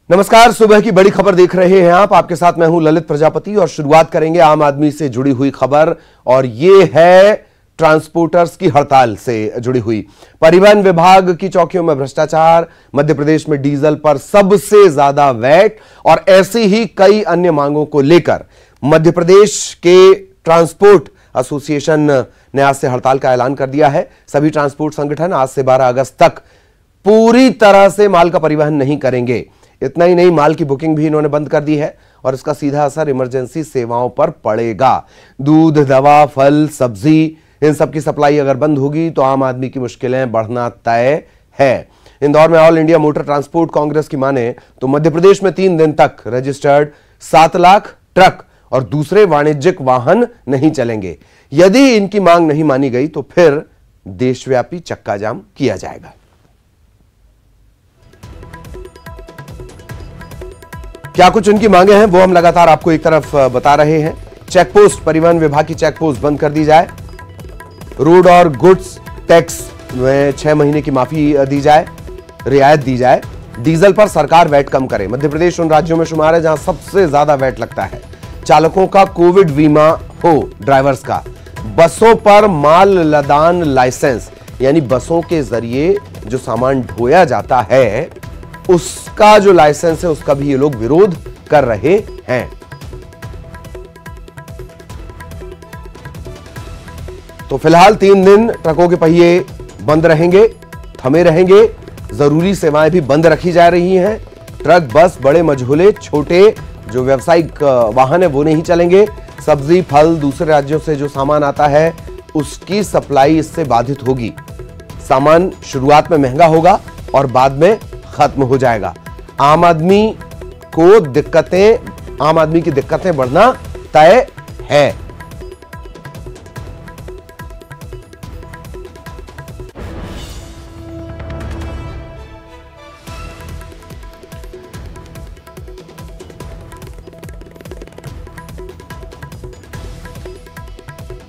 नमस्कार, सुबह की बड़ी खबर देख रहे हैं आप। आपके साथ मैं हूं ललित प्रजापति और शुरुआत करेंगे आम आदमी से जुड़ी हुई खबर और ये है ट्रांसपोर्टर्स की हड़ताल से जुड़ी हुई। परिवहन विभाग की चौकियों में भ्रष्टाचार, मध्य प्रदेश में डीजल पर सबसे ज्यादा वैट और ऐसी ही कई अन्य मांगों को लेकर मध्य प्रदेश के ट्रांसपोर्ट एसोसिएशन ने आज से हड़ताल का ऐलान कर दिया है। सभी ट्रांसपोर्ट संगठन आज से 12 अगस्त तक पूरी तरह से माल का परिवहन नहीं करेंगे। इतना ही नहीं, माल की बुकिंग भी इन्होंने बंद कर दी है और इसका सीधा असर इमरजेंसी सेवाओं पर पड़ेगा। दूध, दवा, फल, सब्जी, इन सब की सप्लाई अगर बंद होगी तो आम आदमी की मुश्किलें बढ़ना तय है। इंदौर में all India motor transport Congress की माने तो मध्य प्रदेश में 3 दिन तक रजिस्टर्ड 7 लाख ट्रक और दूसरे वाणिज्यिक वाहन नहीं चलेंगे। यदि इनकी मांग नहीं मानी गई तो फिर देशव्यापी चक्का जाम किया जाएगा। क्या कुछ उनकी मांगे हैं वो हम लगातार आपको एक तरफ बता रहे हैं। चेकपोस्ट, परिवहन विभाग की चेकपोस्ट बंद कर दी जाए। रोड और गुड्स टैक्स में 6 महीने की माफी दी जाए, रियायत दी जाए। डीजल पर सरकार वैट कम करे। मध्य प्रदेश उन राज्यों में शुमार है जहां सबसे ज्यादा वैट लगता है। चालकों का कोविड बीमा हो, ड्राइवर्स का। बसों पर माल लदान लाइसेंस, यानी बसों के जरिए जो सामान ढोया जाता है उसका जो लाइसेंस है उसका भी ये लोग विरोध कर रहे हैं। तो फिलहाल 3 दिन ट्रकों के पहिए बंद रहेंगे, थमे रहेंगे। जरूरी सेवाएं भी बंद रखी जा रही हैं। ट्रक, बस, बड़े मझोले, छोटे जो व्यावसायिक वाहन है वो नहीं चलेंगे। सब्जी, फल, दूसरे राज्यों से जो सामान आता है उसकी सप्लाई इससे बाधित होगी। सामान शुरुआत में महंगा होगा और बाद में खत्म हो जाएगा। आम आदमी की दिक्कतें बढ़ना तय है।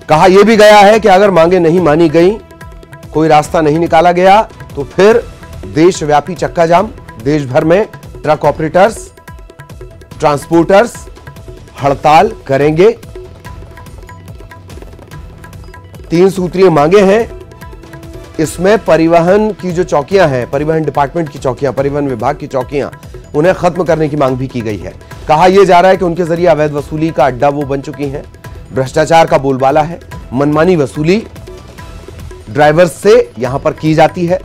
कहा यह भी गया है कि अगर मांगे नहीं मानी गई, कोई रास्ता नहीं निकाला गया तो फिर देशव्यापी चक्का जाम। देश भर में ट्रक ऑपरेटर्स, ट्रांसपोर्टर्स हड़ताल करेंगे। 3 सूत्रीय मांगे हैं। इसमें परिवहन की जो चौकियां हैं, परिवहन डिपार्टमेंट की चौकियां, परिवहन विभाग की चौकियां, उन्हें खत्म करने की मांग भी की गई है। कहा यह जा रहा है कि उनके जरिए अवैध वसूली का अड्डा वो बन चुकी हैं। भ्रष्टाचार का बोलबाला है। मनमानी वसूली ड्राइवर्स से यहां पर की जाती है।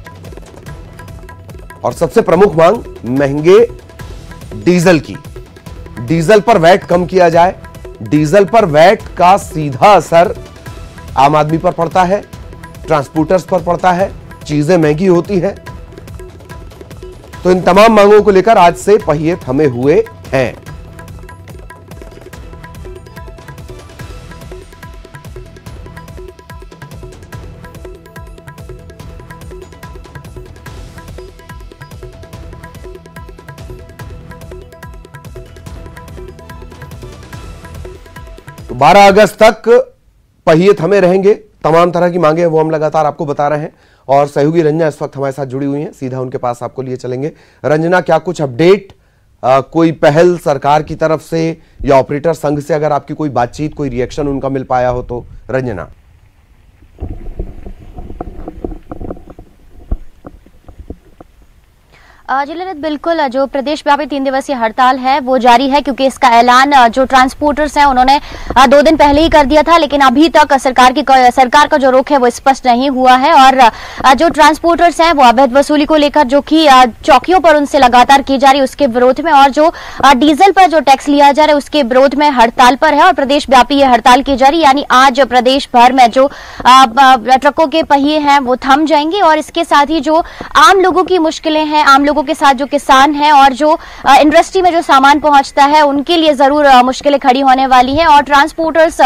और सबसे प्रमुख मांग महंगे डीजल की। डीजल पर वैट कम किया जाए। डीजल पर वैट का सीधा असर आम आदमी पर पड़ता है, ट्रांसपोर्टर्स पर पड़ता है, चीजें महंगी होती हैं। तो इन तमाम मांगों को लेकर आज से पहिए थमे हुए हैं। तो 12 अगस्त तक पहिए थमे रहेंगे। तमाम तरह की मांगे वो हम लगातार आपको बता रहे हैं और सहयोगी रंजना इस वक्त हमारे साथ जुड़ी हुई हैं। सीधा उनके पास आपको लिए चलेंगे। रंजना, क्या कुछ अपडेट, कोई पहल सरकार की तरफ से या ऑपरेटर संघ से अगर आपकी कोई बातचीत, कोई रिएक्शन उनका मिल पाया हो तो? रंजना जी ललित, बिल्कुल जो प्रदेश व्यापी 3 दिवसीय हड़ताल है वो जारी है, क्योंकि इसका ऐलान जो ट्रांसपोर्टर्स हैं उन्होंने 2 दिन पहले ही कर दिया था, लेकिन अभी तक सरकार का जो रुख है वो स्पष्ट नहीं हुआ है। और जो ट्रांसपोर्टर्स हैं वो अवैध वसूली को लेकर जो कि चौकियों पर उनसे लगातार की जा रही उसके विरोध में, और जो डीजल पर जो टैक्स लिया जा रहा है उसके विरोध में हड़ताल पर है और प्रदेश व्यापी ये हड़ताल की जा रही। यानी आज प्रदेश भर में जो ट्रकों के पहिए हैं वो थम जाएंगे और इसके साथ ही जो आम लोगों की मुश्किलें हैं, आम लोगों के साथ जो किसान हैं और जो इंडस्ट्री में जो सामान पहुंचता है उनके लिए जरूर मुश्किलें खड़ी होने वाली हैं। और ट्रांसपोर्टर्स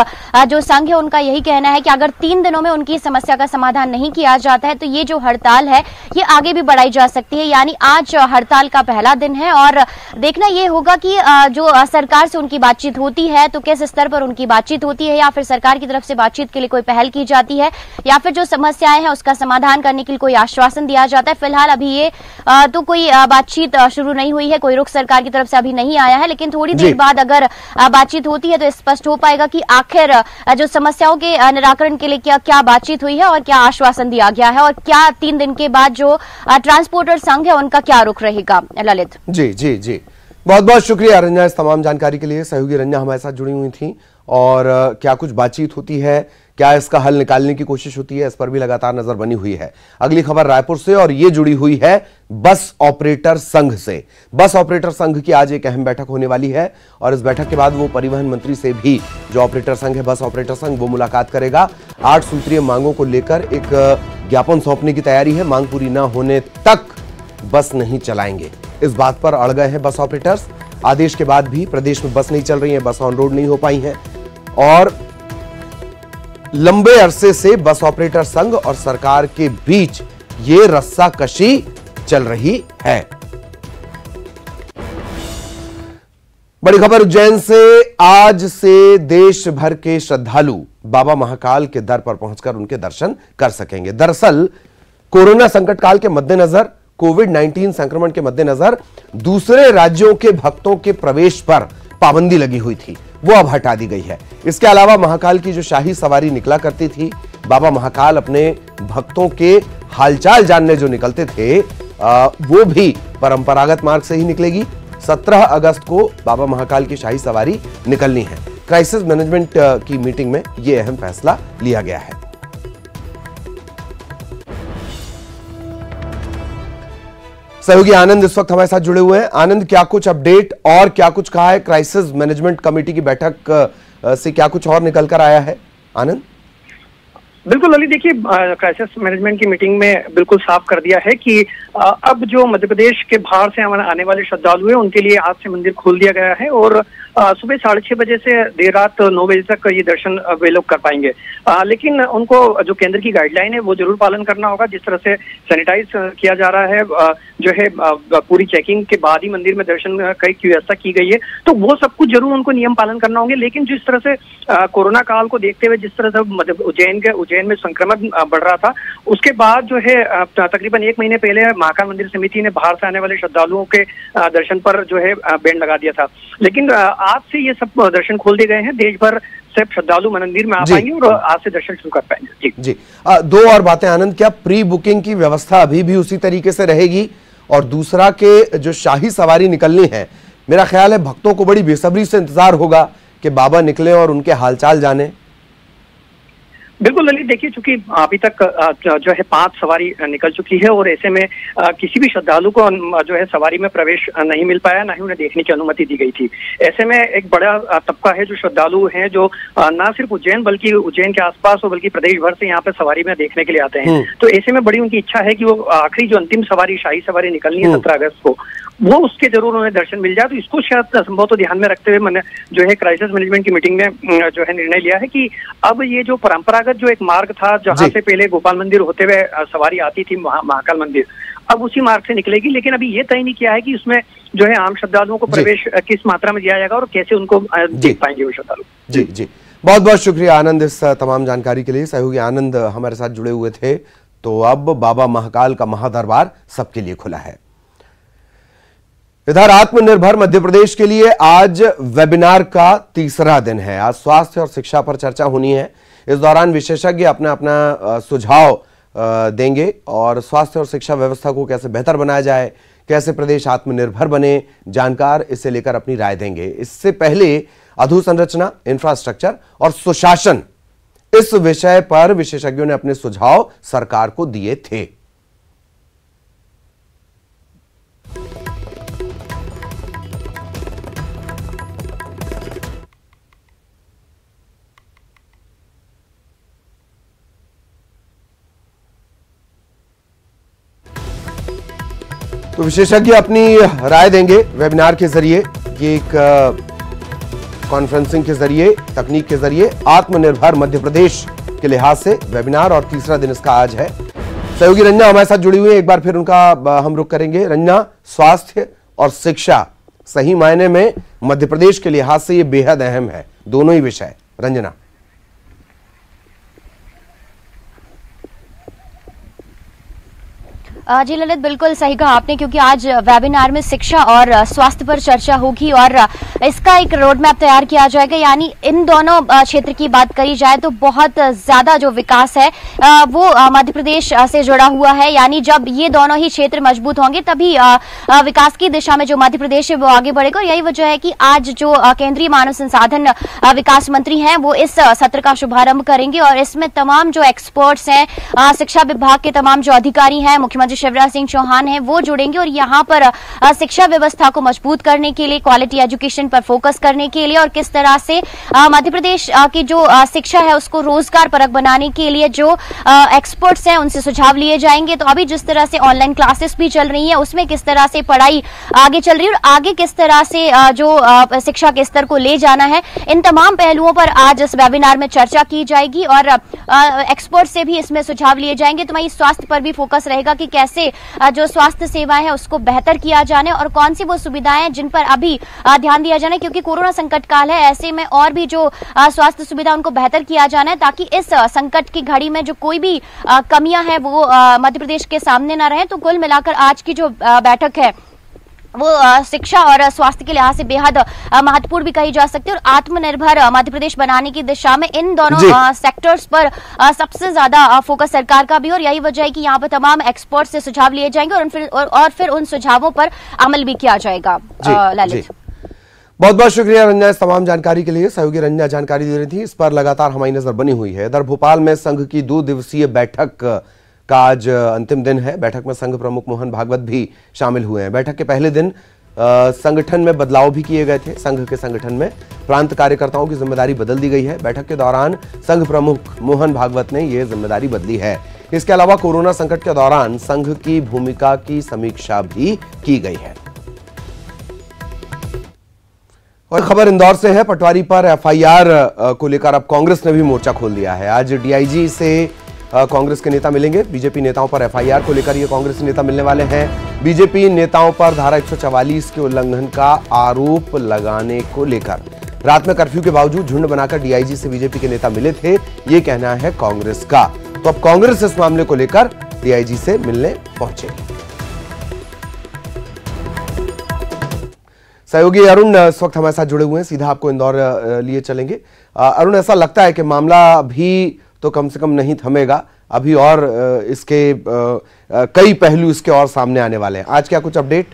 जो संघ है उनका यही कहना है कि अगर 3 दिनों में उनकी समस्या का समाधान नहीं किया जाता है तो ये जो हड़ताल है ये आगे भी बढ़ाई जा सकती है। यानी आज हड़ताल का पहला दिन है और देखना ये होगा कि जो सरकार से उनकी बातचीत होती है तो किस स्तर पर उनकी बातचीत होती है, या फिर सरकार की तरफ से बातचीत के लिए कोई पहल की जाती है, या फिर जो समस्याएं हैं उसका समाधान करने के लिए कोई आश्वासन दिया जाता है। फिलहाल अभी ये तो कोई कोई बातचीत शुरू नहीं हुई है, कोई रुख सरकार की तरफ से अभी नहीं आया है, लेकिन थोड़ी देर बाद अगर बातचीत होती है तो स्पष्ट हो पाएगा कि आखिर जो समस्याओं के निराकरण के लिए क्या बातचीत हुई है और क्या आश्वासन दिया गया है, और क्या 3 दिन के बाद जो ट्रांसपोर्टर संघ है उनका क्या रुख रहेगा। ललित जी जी जी, बहुत बहुत शुक्रिया रंजना इस तमाम जानकारी के लिए। सहयोगी रंजना हमारे साथ जुड़ी हुई थी, और क्या कुछ बातचीत होती है, क्या इसका हल निकालने की कोशिश होती है, इस पर भी लगातार नजर बनी हुई है। अगली खबर रायपुर से, और ये जुड़ी हुई है बस ऑपरेटर संघ से। बस ऑपरेटर संघ की आज एक अहम बैठक होने वाली है, और इस बैठक के बाद वो परिवहन मंत्री से भी, जो ऑपरेटर संघ है बस ऑपरेटर संघ, वो मुलाकात करेगा। 8 सूत्रीय मांगों को लेकर एक ज्ञापन सौंपने की तैयारी है। मांग पूरी न होने तक बस नहीं चलाएंगे, इस बात पर अड़ गए हैं बस ऑपरेटर्स। आदेश के बाद भी प्रदेश में बस नहीं चल रही है, बस ऑन रोड नहीं हो पाई हैं, और लंबे अरसे से बस ऑपरेटर संघ और सरकार के बीच ये रस्साकशी चल रही है। बड़ी खबर उज्जैन से। आज से देश भर के श्रद्धालु बाबा महाकाल के दर पर पहुंचकर उनके दर्शन कर सकेंगे। दरअसल कोरोना संकट काल के मद्देनजर, कोविड-19 संक्रमण के मद्देनजर दूसरे राज्यों के भक्तों के प्रवेश पर पाबंदी लगी हुई थी, वो अब हटा दी गई है। इसके अलावा महाकाल की जो शाही सवारी निकला करती थी, बाबा महाकाल अपने भक्तों के हालचाल जानने जो निकलते थे, वो भी परंपरागत मार्ग से ही निकलेगी। 17 अगस्त को बाबा महाकाल की शाही सवारी निकलनी है। क्राइसिस मैनेजमेंट की मीटिंग में यह अहम फैसला लिया गया है। सहयोगी आनंद इस वक्त हमारे साथ जुड़े हुए हैं। आनंद, क्या कुछ अपडेट और क्या कुछ कहा है क्राइसिस मैनेजमेंट कमेटी की बैठक से, क्या कुछ और निकल कर आया है आनंद? बिल्कुल ललित, देखिए क्राइसिस मैनेजमेंट की मीटिंग में बिल्कुल साफ कर दिया है कि अब जो मध्य प्रदेश के बाहर से आने वाले श्रद्धालु हैं उनके लिए आज से मंदिर खोल दिया गया है, और सुबह 6:30 बजे से देर रात 9 बजे तक ये दर्शन वे लोग कर पाएंगे। लेकिन उनको जो केंद्र की गाइडलाइन है वो जरूर पालन करना होगा। जिस तरह से सैनिटाइज किया जा रहा है, जो है पूरी चेकिंग के बाद ही मंदिर में दर्शन की व्यवस्था की गई है, तो वो सब कुछ जरूर उनको नियम पालन करना होंगे। लेकिन जिस तरह से कोरोना काल को देखते हुए जिस तरह से उज्जैन में संक्रमण बढ़ रहा था, उसके बाद जो है तकरीबन 1 महीने पहले महाकाल मंदिर समिति ने बाहर से आने वाले श्रद्धालुओं के दर्शन पर जो है बैन लगा दिया था। लेकिन आज से ये सब दर्शन खोल दिए गए हैं। देश भर से श्रद्धालु मंदिर में आ पाएंगे और आज से दर्शन शुरू कर पाएंगे। जी, 2 और बातें आनंद, क्या प्री बुकिंग की व्यवस्था अभी भी उसी तरीके से रहेगी? और दूसरा के जो शाही सवारी निकलनी है, मेरा ख्याल है भक्तों को बड़ी बेसब्री से इंतजार होगा कि बाबा निकले और उनके हालचाल जाने। बिल्कुल ललित, देखिए चूंकि अभी तक जो है 5 सवारी निकल चुकी है, और ऐसे में किसी भी श्रद्धालु को जो है सवारी में प्रवेश नहीं मिल पाया, ना ही उन्हें देखने की अनुमति दी गई थी। ऐसे में एक बड़ा तबका है जो श्रद्धालु हैं, जो ना सिर्फ उज्जैन बल्कि उज्जैन के आसपास और बल्कि प्रदेश भर से यहाँ पे सवारी में देखने के लिए आते हैं। तो ऐसे में बड़ी उनकी इच्छा है कि वो आखिरी जो अंतिम सवारी, शाही सवारी निकलनी है 17 अगस्त को, वो उसके जरूर उन्हें दर्शन मिल जाए। तो इसको शायद संभव तो ध्यान में रखते हुए मैंने जो है क्राइसिस मैनेजमेंट की मीटिंग में जो है निर्णय लिया है कि अब ये जो परंपरागत जो एक मार्ग था, जहां से पहले गोपाल मंदिर होते हुए सवारी आती थी महाकाल मंदिर, अब उसी मार्ग से निकलेगी। लेकिन अभी ये तय नहीं किया है कि उसमें जो है आम श्रद्धालुओं को प्रवेश किस मात्रा में दिया जाएगा और कैसे उनको देख पाएंगे वो श्रद्धालु। जी जी, बहुत बहुत शुक्रिया आनंद इस तमाम जानकारी के लिए। सहयोगी आनंद हमारे साथ जुड़े हुए थे। तो अब बाबा महाकाल का महादरबार सबके लिए खुला है। इधर आत्मनिर्भर मध्य प्रदेश के लिए आज वेबिनार का तीसरा दिन है। आज स्वास्थ्य और शिक्षा पर चर्चा होनी है। इस दौरान विशेषज्ञ अपना अपना सुझाव देंगे, और स्वास्थ्य और शिक्षा व्यवस्था को कैसे बेहतर बनाया जाए, कैसे प्रदेश आत्मनिर्भर बने, जानकार इसे लेकर अपनी राय देंगे। इससे पहले अधोसंरचना, इंफ्रास्ट्रक्चर और सुशासन, इस विषय पर विशेषज्ञों ने अपने सुझाव सरकार को दिए थे। तो विशेषज्ञ अपनी राय देंगे वेबिनार के जरिए, ये एक कॉन्फ्रेंसिंग के जरिए, तकनीक के जरिए। आत्मनिर्भर मध्य प्रदेश के लिहाज से वेबिनार, और तीसरा दिन इसका आज है। सहयोगी रंजना हमारे साथ जुड़ी हुई है, एक बार फिर उनका हम रुख करेंगे। रंजना, स्वास्थ्य और शिक्षा सही मायने में मध्य प्रदेश के लिहाज से ये बेहद अहम है, दोनों ही विषय। रंजना। जी ललित, बिल्कुल सही कहा आपने, क्योंकि आज वेबिनार में शिक्षा और स्वास्थ्य पर चर्चा होगी और इसका एक रोड मैप तैयार किया जाएगा। यानी इन दोनों क्षेत्र की बात करी जाए तो बहुत ज्यादा जो विकास है वो मध्य प्रदेश से जुड़ा हुआ है। यानी जब ये दोनों ही क्षेत्र मजबूत होंगे तभी विकास की दिशा में जो मध्य प्रदेश है वो आगे बढ़ेगा। और यही वजह है कि आज जो केंद्रीय मानव संसाधन विकास मंत्री हैं वो इस सत्र का शुभारंभ करेंगे और इसमें तमाम जो एक्सपर्ट्स हैं, शिक्षा विभाग के तमाम जो अधिकारी हैं, मुख्यमंत्री शिवराज सिंह चौहान हैं, वो जुड़ेंगे और यहाँ पर शिक्षा व्यवस्था को मजबूत करने के लिए, क्वालिटी एजुकेशन पर फोकस करने के लिए और किस तरह से मध्य प्रदेश की जो शिक्षा है उसको रोजगार परक बनाने के लिए जो एक्सपर्ट्स हैं उनसे सुझाव लिए जाएंगे। तो अभी जिस तरह से ऑनलाइन क्लासेस भी चल रही है उसमें किस तरह से पढ़ाई आगे चल रही है और आगे किस तरह से जो शिक्षा के स्तर को ले जाना है, इन तमाम पहलुओं पर आज इस वेबिनार में चर्चा की जाएगी और एक्सपर्ट से भी इसमें सुझाव लिए जाएंगे। तो वहीं स्वास्थ्य पर भी फोकस रहेगा कि कैसे जो स्वास्थ्य सेवाएं हैं उसको बेहतर किया जाने और कौन सी वो सुविधाएं हैं जिन पर अभी ध्यान दिया जाना है, क्योंकि कोरोना संकट काल है, ऐसे में और भी जो स्वास्थ्य सुविधा उनको बेहतर किया जाना है ताकि इस संकट की घड़ी में जो कोई भी कमियां हैं वो मध्य प्रदेश के सामने ना रहे। तो कुल मिलाकर आज की जो बैठक है वो शिक्षा और स्वास्थ्य के लिहाज से बेहद महत्वपूर्ण भी कही जा सकती है और आत्मनिर्भर मध्य प्रदेश बनाने की दिशा में इन दोनों सेक्टर्स पर सबसे ज्यादा फोकस सरकार का भी। और यही वजह है कि यहाँ पर तमाम एक्सपर्ट से सुझाव लिए जाएंगे और फिर उन सुझावों पर अमल भी किया जाएगा। ललित, बहुत बहुत शुक्रिया रंजना इस तमाम जानकारी के लिए। सहयोगी रंजना जानकारी दे रही थी, इस पर लगातार हमारी नजर बनी हुई है। इधर भोपाल में संघ की 2 दिवसीय बैठक का आज अंतिम दिन है। बैठक में संघ प्रमुख मोहन भागवत भी शामिल हुए हैं। बैठक के पहले दिन संगठन में बदलाव भी किए गए थे। संघ के संगठन में प्रांत कार्यकर्ताओं की जिम्मेदारी बदल दी गई है। बैठक के दौरान संघ प्रमुख मोहन भागवत ने यह जिम्मेदारी बदली है। इसके अलावा कोरोना संकट के दौरान संघ की भूमिका की समीक्षा भी की गई है। और खबर इंदौर से है। पटवारी पर एफआईआर को लेकर अब कांग्रेस ने भी मोर्चा खोल दिया है। आज डीआईजी से कांग्रेस के नेता मिलेंगे। बीजेपी नेताओं पर एफआईआर को लेकर ये कांग्रेस नेता मिलने वाले हैं। बीजेपी नेताओं पर धारा 144 के उल्लंघन का आरोप लगाने को लेकर रात में कर्फ्यू के बावजूद झुंड बनाकर डीआईजी से बीजेपी के नेता मिले थे, ये कहना है कांग्रेस का। तो अब कांग्रेस इस मामले को लेकर डीआईजी से मिलने पहुंचेगी। सहयोगी अरुण इस वक्त हमारे साथ जुड़े हुए हैं, सीधा आपको इंदौर लिए चलेंगे। अरुण, ऐसा लगता है कि मामला भी तो कम से कम नहीं थमेगा, अभी और इसके कई पहलू इसके और सामने आने वाले हैं। आज क्या कुछ अपडेट?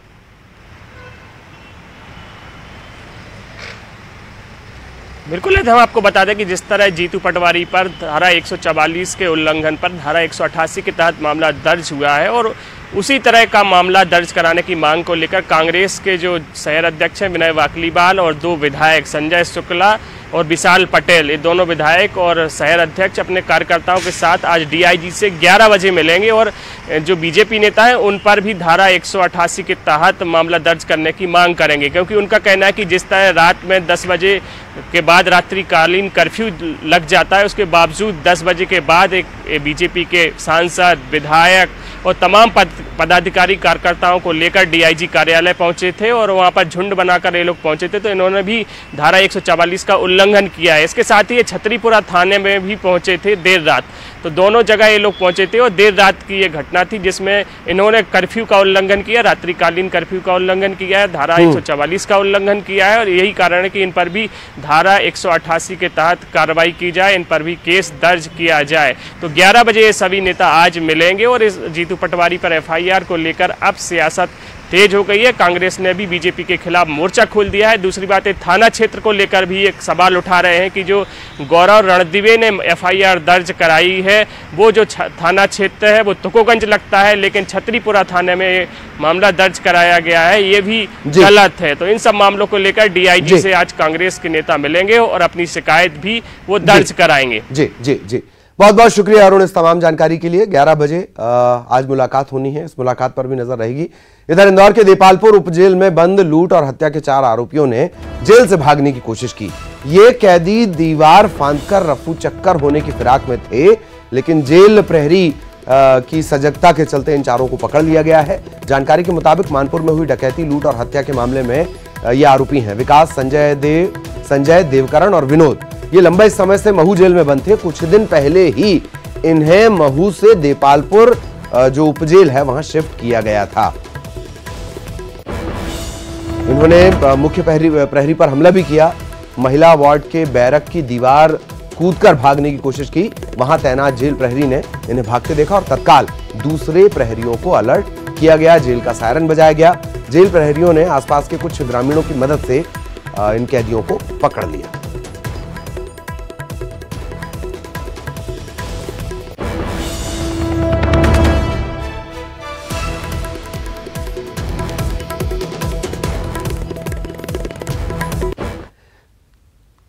बिल्कुल, हम आपको बता दें कि जिस तरह जीतू पटवारी पर धारा 144 के उल्लंघन पर धारा 188 के तहत मामला दर्ज हुआ है और उसी तरह का मामला दर्ज कराने की मांग को लेकर कांग्रेस के जो शहर अध्यक्ष हैं विनय वाकलीवाल और 2 विधायक संजय शुक्ला और विशाल पटेल, ये दोनों विधायक और शहर अध्यक्ष अपने कार्यकर्ताओं के साथ आज डीआईजी से 11 बजे मिलेंगे और जो बीजेपी नेता हैं उन पर भी धारा 188 के तहत मामला दर्ज करने की मांग करेंगे, क्योंकि उनका कहना है कि जिस तरह रात में 10 बजे के बाद रात्रिकालीन कर्फ्यू लग जाता है, उसके बावजूद 10 बजे के बाद एक बीजेपी के सांसद, विधायक और तमाम पदाधिकारी कार्यकर्ताओं को लेकर डीआईजी कार्यालय पहुंचे थे और वहां पर झुंड बनाकर ये लोग पहुंचे थे। तो इन्होंने भी धारा 144 का उल्लंघन किया है। इसके साथ ही ये छतरीपुरा थाने में भी पहुंचे थे देर रात। तो दोनों जगह ये लोग पहुंचे थे और देर रात की ये घटना थी जिसमें इन्होंने कर्फ्यू का उल्लंघन किया, रात्रिकालीन कर्फ्यू का उल्लंघन किया है, धारा 144 का उल्लंघन किया है और यही कारण है कि इन पर भी धारा 188 के तहत कार्रवाई की जाए, इन पर भी केस दर्ज किया जाए। तो 11 बजे ये सभी नेता आज मिलेंगे और इस जीतू पटवारी पर एफआईआर को लेकर अब सियासत तेज हो गई है। कांग्रेस ने भी बीजेपी के खिलाफ मोर्चा खोल दिया है। दूसरी बात है, थाना क्षेत्र को लेकर भी एक सवाल उठा रहे हैं कि जो गौरव रणदिवे ने एफआईआर दर्ज कराई है वो जो थाना क्षेत्र है वो तुकोगंज लगता है, लेकिन छतरीपुरा थाने में मामला दर्ज कराया गया है, ये भी गलत है। तो इन सब मामलों को लेकर डीआईजी से आज कांग्रेस के नेता मिलेंगे और अपनी शिकायत भी वो दर्ज कराएंगे। जी जी जी, बहुत बहुत शुक्रिया अरुण इस तमाम जानकारी के लिए। 11 बजे आज मुलाकात होनी है, इस मुलाकात पर भी नजर रहेगी। इधर इंदौर के देपालपुर उपजेल में बंद लूट और हत्या के 4 आरोपियों ने जेल से भागने की कोशिश की। ये कैदी दीवार फांदकर रफू चक्कर होने की फिराक में थे, लेकिन जेल प्रहरी की सजगता के चलते इन चारों को पकड़ लिया गया है। जानकारी के मुताबिक मानपुर में हुई डकैती, लूट और हत्या के मामले में ये आरोपी हैं विकास, संजय देवकरण और विनोद। ये लंबे समय से महू जेल में बंद थे। कुछ दिन पहले ही इन्हें महू से देपालपुर जो उपजेल है वहां शिफ्ट किया गया था। इन्होंने मुख्य प्रहरी पर हमला भी किया। महिला वार्ड के बैरक की दीवार कूदकर भागने की कोशिश की। वहां तैनात जेल प्रहरी ने इन्हें भागते देखा और तत्काल दूसरे प्रहरियों को अलर्ट किया गया। जेल का सायरन बजाया गया। जेल प्रहरियों ने आसपास के कुछ ग्रामीणों की मदद से इन कैदियों को पकड़ लिया।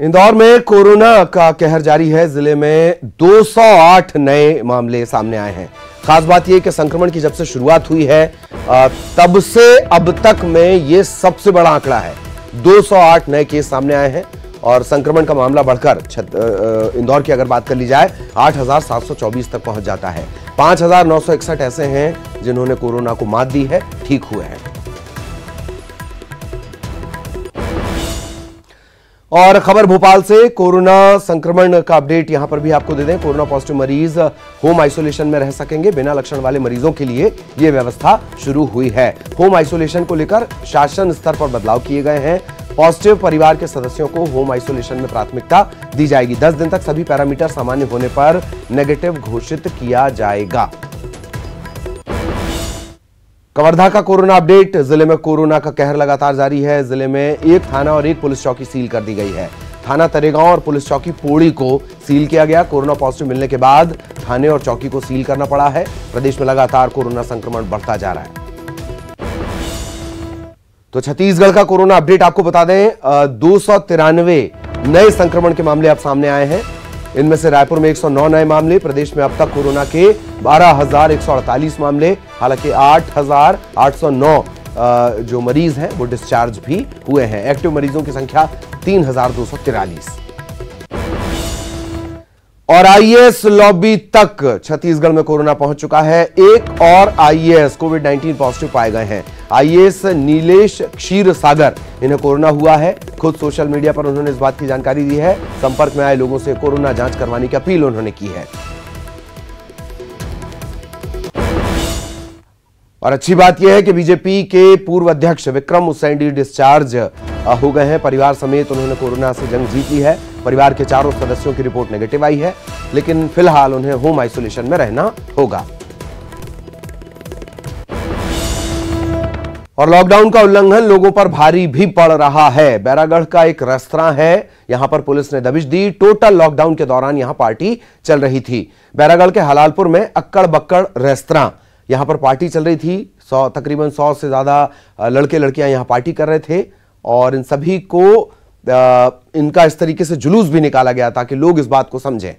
इंदौर में कोरोना का कहर जारी है। जिले में 208 नए मामले सामने आए हैं। खास बात यह कि संक्रमण की जब से शुरुआत हुई है तब से अब तक में यह सबसे बड़ा आंकड़ा है। 208 नए केस सामने आए हैं और संक्रमण का मामला बढ़कर इंदौर की अगर बात कर ली जाए 8,724 तक पहुंच जाता है। 5,961 ऐसे हैं जिन्होंने कोरोना को मात दी है, ठीक हुए हैं। और खबर भोपाल से कोरोना संक्रमण का अपडेट यहां पर भी आपको दे दें। कोरोना पॉजिटिव मरीज होम आइसोलेशन में रह सकेंगे। बिना लक्षण वाले मरीजों के लिए यह व्यवस्था शुरू हुई है। होम आइसोलेशन को लेकर शासन स्तर पर बदलाव किए गए हैं। पॉजिटिव परिवार के सदस्यों को होम आइसोलेशन में प्राथमिकता दी जाएगी। 10 दिन तक सभी पैरामीटर सामान्य होने पर नेगेटिव घोषित किया जाएगा। कवर्धा का कोरोना अपडेट। जिले में कोरोना का कहर लगातार जारी है। जिले में एक थाना और एक पुलिस चौकी सील कर दी गई है। थाना तरेगांव और पुलिस चौकी पोड़ी को सील किया गया। कोरोना पॉजिटिव मिलने के बाद थाने और चौकी को सील करना पड़ा है। प्रदेश में लगातार कोरोना संक्रमण बढ़ता जा रहा है। तो छत्तीसगढ़ का कोरोना अपडेट आपको बता दें। 293 नए संक्रमण के मामले अब सामने आए हैं। इनमें से रायपुर में 109 नए मामले। प्रदेश में अब तक कोरोना के 12,148 मामले। हालांकि 8,809 जो मरीज हैं वो डिस्चार्ज भी हुए हैं। एक्टिव मरीजों की संख्या 3,243। और आईएएस लॉबी तक छत्तीसगढ़ में कोरोना पहुंच चुका है। एक और आईएएस कोविड-19 पॉजिटिव पाए गए हैं। आईएएस नीलेश क्षीर सागर, इन्हें कोरोना हुआ है। खुद सोशल मीडिया पर उन्होंने इस बात की जानकारी दी है। संपर्क में आए लोगों से कोरोना जांच करवाने की अपील उन्होंने की है। और अच्छी बात यह है कि बीजेपी के पूर्व अध्यक्ष विक्रम उसेंडी डिस्चार्ज हो गए हैं। परिवार समेत उन्होंने कोरोना से जंग जीत ली है। परिवार के चारों सदस्यों की रिपोर्ट नेगेटिव आई है, लेकिन फिलहाल उन्हें होम आइसोलेशन में रहना होगा। और लॉकडाउन का उल्लंघन लोगों पर भारी भी पड़ रहा है। बैरागढ़ का एक रेस्तरां है, यहां पर पुलिस ने दबिश दी। टोटल लॉकडाउन के दौरान यहां पार्टी चल रही थी। बैरागढ़ के हलालपुर में अक्कड़ बक्कड़ रेस्तरां, यहां पर पार्टी चल रही थी। तकरीबन 100 से ज्यादा लड़के लड़कियां यहां पार्टी कर रहे थे और इन सभी को इनका इस तरीके से जुलूस भी निकाला गया ताकि लोग इस बात को समझें।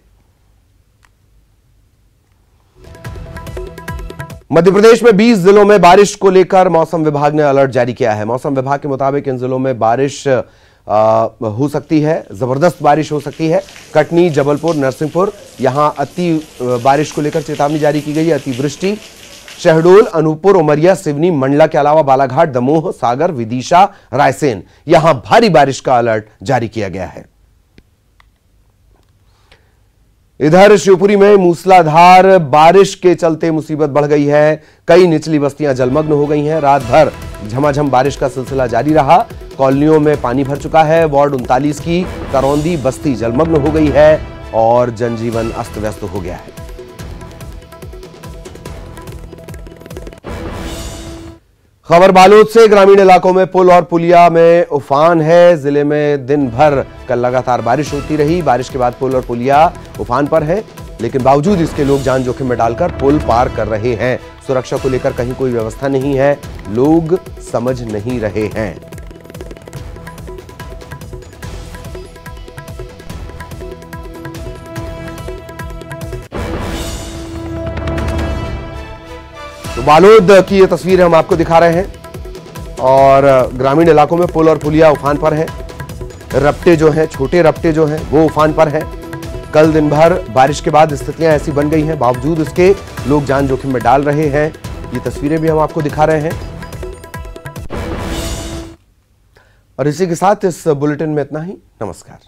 मध्य प्रदेश में 20 जिलों में बारिश को लेकर मौसम विभाग ने अलर्ट जारी किया है। मौसम विभाग के मुताबिक इन जिलों में बारिश हो सकती है, जबरदस्त बारिश हो सकती है। कटनी, जबलपुर, नरसिंहपुर, यहां अति बारिश को लेकर चेतावनी जारी की गई है। अतिवृष्टि शहडोल, अनूपपुर, उमरिया, सिवनी, मंडला के अलावा बालाघाट, दमोह, सागर, विदिशा, रायसेन, यहां भारी बारिश का अलर्ट जारी किया गया है। इधर शिवपुरी में मूसलाधार बारिश के चलते मुसीबत बढ़ गई है। कई निचली बस्तियां जलमग्न हो गई हैं। रात भर झमाझम बारिश का सिलसिला जारी रहा। कॉलोनियों में पानी भर चुका है। वार्ड 39 की करौंदी बस्ती जलमग्न हो गई है और जनजीवन अस्त व्यस्त हो गया है। खबर बालोद से। ग्रामीण इलाकों में पुल और पुलिया में उफान है। जिले में दिन भर कल लगातार बारिश होती रही। बारिश के बाद पुल और पुलिया उफान पर है, लेकिन बावजूद इसके लोग जान जोखिम में डालकर पुल पार कर रहे हैं। सुरक्षा को लेकर कहीं कोई व्यवस्था नहीं है, लोग समझ नहीं रहे हैं। तो बालोद की ये तस्वीर हम आपको दिखा रहे हैं और ग्रामीण इलाकों में पुल और पुलिया उफान पर हैं। रपटे जो हैं, छोटे रपटे जो हैं, वो उफान पर हैं। कल दिन भर बारिश के बाद स्थितियां ऐसी बन गई हैं, बावजूद इसके लोग जान जोखिम में डाल रहे हैं। ये तस्वीरें भी हम आपको दिखा रहे हैं। और इसी के साथ इस बुलेटिन में इतना ही। नमस्कार।